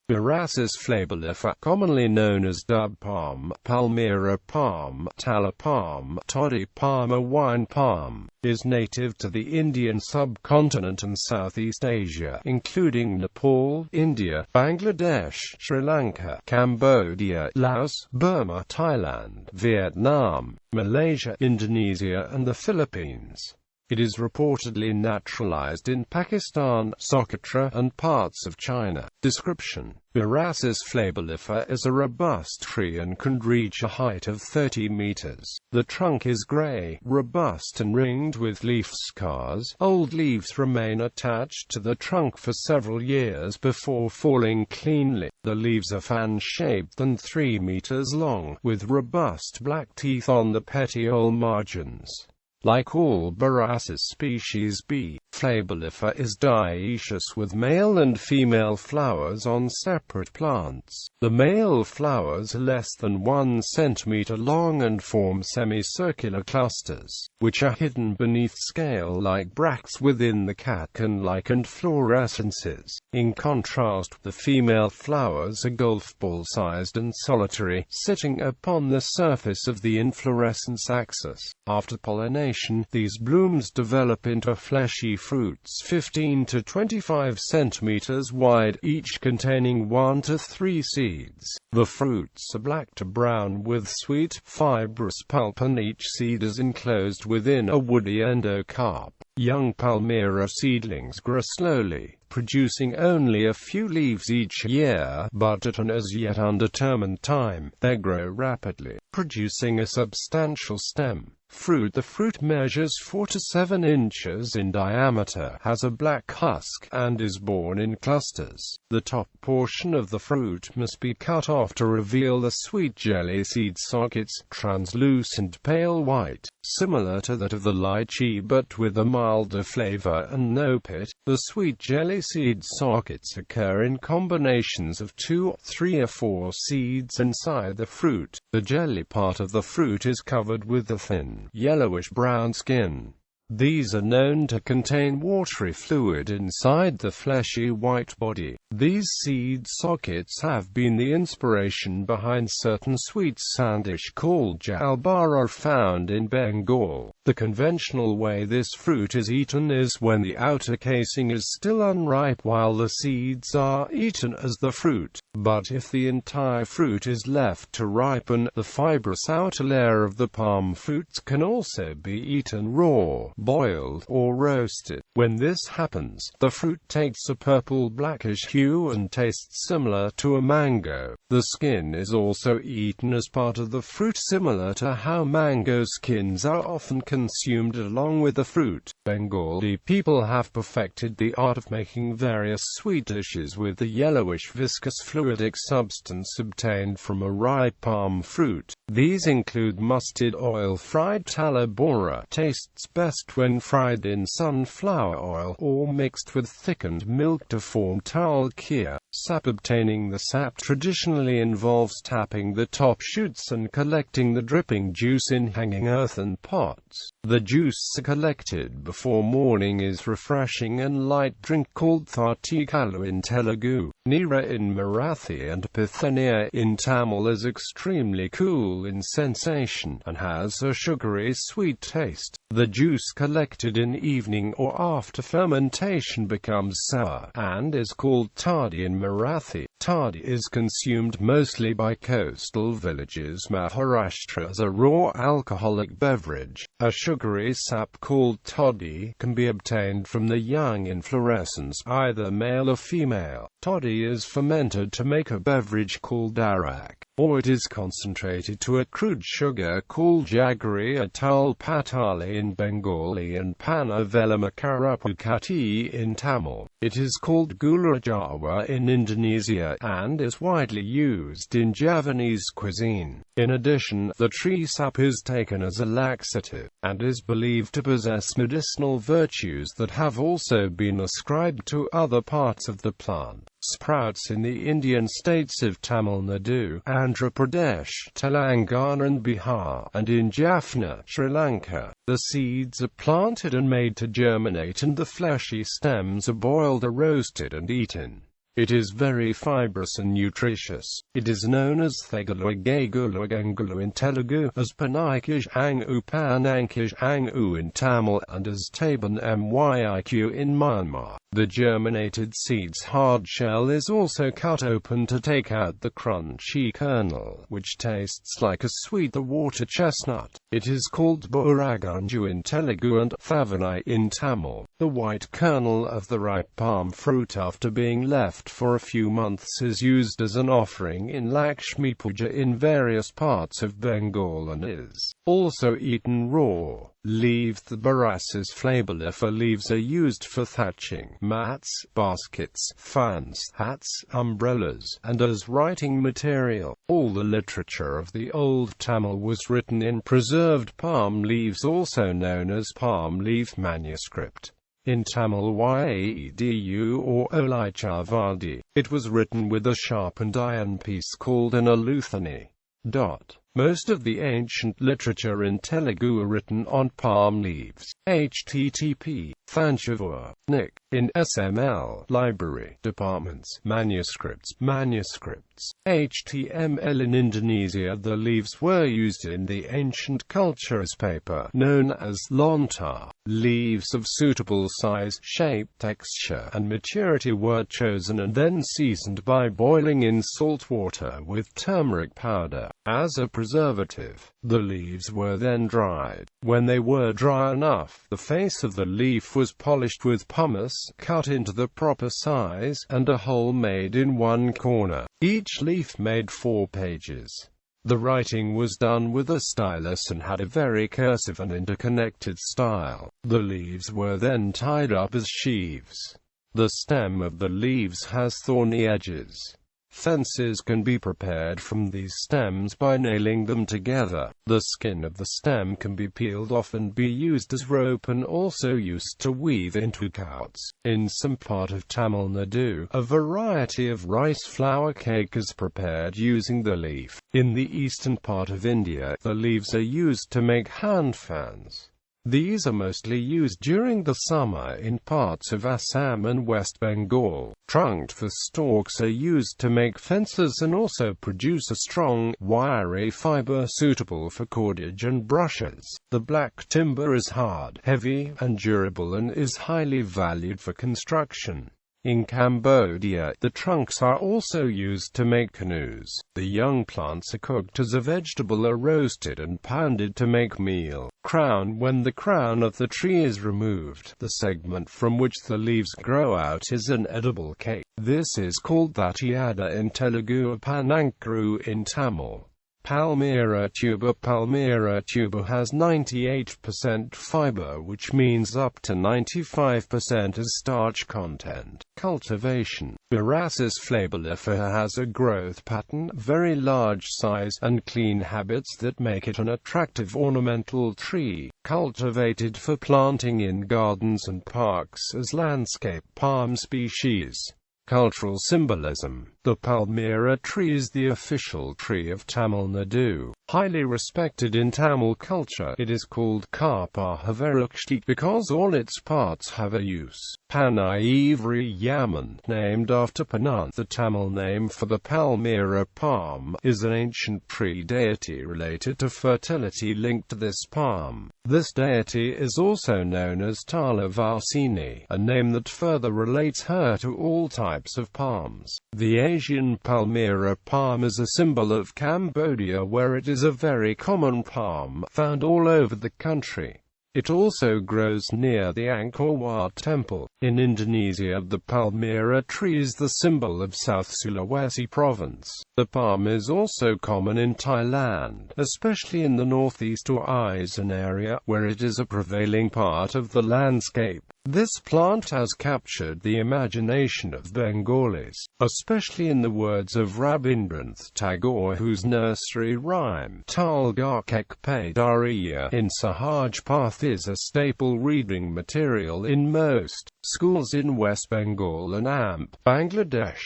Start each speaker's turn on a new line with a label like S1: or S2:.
S1: Borassus flabellifer, commonly known as doub palm, Palmyra palm, tala palm, toddy palm or wine palm, is native to the Indian subcontinent and Southeast Asia, including Nepal, India, Bangladesh, Sri Lanka, Cambodia, Laos, Burma, Thailand, Vietnam, Malaysia, Indonesia and the Philippines. It is reportedly naturalized in Pakistan, Socotra, and parts of China. Description: Borassus flabellifer is a robust tree and can reach a height of 30 meters. The trunk is gray, robust and ringed with leaf scars. Old leaves remain attached to the trunk for several years before falling cleanly. The leaves are fan-shaped and 3 meters long, with robust black teeth on the petiole margins. Like all Borassus species, B. flabellifer is dioecious with male and female flowers on separate plants. The male flowers are less than 1 centimeter long and form semicircular clusters, which are hidden beneath scale-like bracts within the catkin-like inflorescences. In contrast, the female flowers are golf ball-sized and solitary, sitting upon the surface of the inflorescence axis. After pollination, these blooms develop into fleshy fruits 15 to 25 centimeters wide, each containing 1 to 3 seeds. The fruits are black to brown with sweet, fibrous pulp, and each seed is enclosed within a woody endocarp. Young Palmyra seedlings grow slowly, producing only a few leaves each year, but at an as yet undetermined time, they grow rapidly, producing a substantial stem. Fruit: the fruit measures 4 to 7 inches in diameter, has a black husk, and is borne in clusters. The top portion of the fruit must be cut off to reveal the sweet jelly seed sockets, translucent pale white, similar to that of the lychee but with a milder flavor and no pit. The sweet jelly seed sockets occur in combinations of 2, 3 or 4 seeds inside the fruit. The jelly part of the fruit is covered with a thin, yellowish-brown skin. These are known to contain watery fluid inside the fleshy white body. These seed sockets have been the inspiration behind certain sweet sand dish called jalbara found in Bengal. The conventional way this fruit is eaten is when the outer casing is still unripe while the seeds are eaten as the fruit. But if the entire fruit is left to ripen, the fibrous outer layer of the palm fruits can also be eaten raw, boiled, or roasted. When this happens, the fruit takes a purple-blackish hue and tastes similar to a mango. The skin is also eaten as part of the fruit, similar to how mango skins are often consumed along with the fruit. Bengali people have perfected the art of making various sweet dishes with the yellowish viscous fluidic substance obtained from a ripe palm fruit. These include mustard oil. Fried tala bora tastes best when fried in sunflower oil, or mixed with thickened milk to form tal kheer. Sap obtaining. The sap traditionally involves tapping the top shoots and collecting the dripping juice in hanging earthen pots. The juice collected before morning is refreshing and light drink called thattikalu in Telugu, Nira in Marathi, and Pithania in Tamil is extremely cool in sensation, and has a sugary sweet taste. The juice collected in evening or after fermentation becomes sour, and is called toddy in Marathi. Toddy is consumed mostly by coastal villages Maharashtra as a raw alcoholic beverage. A sugary sap called toddy can be obtained from the young inflorescence, either male or female. Toddy is fermented to make a beverage called arak, or it is concentrated to a crude sugar called jaggery or tal patali in Bengali and panna velamakarapukati in Tamil. It is called gula jawa in Indonesia, and is widely used in Javanese cuisine. In addition, the tree sap is taken as a laxative, and is believed to possess medicinal virtues that have also been ascribed to other parts of the plant. Sprouts in the Indian states of Tamil Nadu, Andhra Pradesh, Telangana and Bihar, and in Jaffna, Sri Lanka. The seeds are planted and made to germinate, and the fleshy stems are boiled or roasted and eaten. It is very fibrous and nutritious. It is known as Thegalaggagulagangulu in Telugu, as Panankish-angu in Tamil, and as Taban Myiq in Myanmar. The germinated seed's hard shell is also cut open to take out the crunchy kernel, which tastes like a sweet water chestnut. It is called Boragunju in Telugu and Thavanai in Tamil. The white kernel of the ripe palm fruit, after being left for a few months, is used as an offering in Lakshmi Puja in various parts of Bengal and is also eaten raw. Leaves. The Borassus flabellifer leaves are used for thatching, mats, baskets, fans, hats, umbrellas, and as writing material. All the literature of the Old Tamil was written in preserved palm leaves, also known as palm leaf manuscript. In Tamil Yedu or Olichavadi, it was written with a sharpened iron piece called an aluthani. Most of the ancient literature in Telugu are written on palm leaves. http Thanjavur, Nick. In SML, Library, Departments, Manuscripts. HTML. In Indonesia, the leaves were used in the ancient culture as paper, known as lontar. Leaves of suitable size, shape, texture, and maturity were chosen and then seasoned by boiling in salt water with turmeric powder. As a preservative, the leaves were then dried. When they were dry enough, the face of the leaf was polished with pumice, cut into the proper size, and a hole made in one corner. Each leaf made 4 pages. The writing was done with a stylus and had a very cursive and interconnected style. The leaves were then tied up as sheaves. The stem of the leaves has thorny edges. Fences can be prepared from these stems by nailing them together. The skin of the stem can be peeled off and be used as rope, and also used to weave into couts. In some part of Tamil Nadu, a variety of rice flour cake is prepared using the leaf. In the eastern part of India, the leaves are used to make hand fans. These are mostly used during the summer in parts of Assam and West Bengal. Trunked for stalks are used to make fences and also produce a strong, wiry fiber suitable for cordage and brushes. The black timber is hard, heavy, and durable and is highly valued for construction. In Cambodia, the trunks are also used to make canoes. The young plants are cooked as a vegetable or roasted and pounded to make meal. Crown. When the crown of the tree is removed, the segment from which the leaves grow out is an edible cake. This is called Thatiyada in Telugu or Panankru in Tamil. Palmyra tuber. Palmyra tuber has 98% fiber, which means up to 95% as starch content. Cultivation. Borassus flabellifer has a growth pattern, very large size, and clean habits that make it an attractive ornamental tree, cultivated for planting in gardens and parks as landscape palm species. Cultural symbolism. The Palmyra tree is the official tree of Tamil Nadu. Highly respected in Tamil culture, it is called Karpahavarukshti because all its parts have a use. Panai Yaman, named after Panan, the Tamil name for the Palmyra palm, is an ancient tree deity related to fertility linked to this palm. This deity is also known as Tala Vasini, a name that further relates her to all types of palms. The Asian Palmyra palm is a symbol of Cambodia, where it is a very common palm, found all over the country. It also grows near the Angkor Wat temple. In Indonesia, the Palmyra tree is the symbol of South Sulawesi province. The palm is also common in Thailand, especially in the northeast or Isan area, where it is a prevailing part of the landscape. This plant has captured the imagination of Bengalis, especially in the words of Rabindranath Tagore, whose nursery rhyme, Tulgakek Padariya, in Sahaj Path is a staple reading material in most schools in West Bengal and Bangladesh.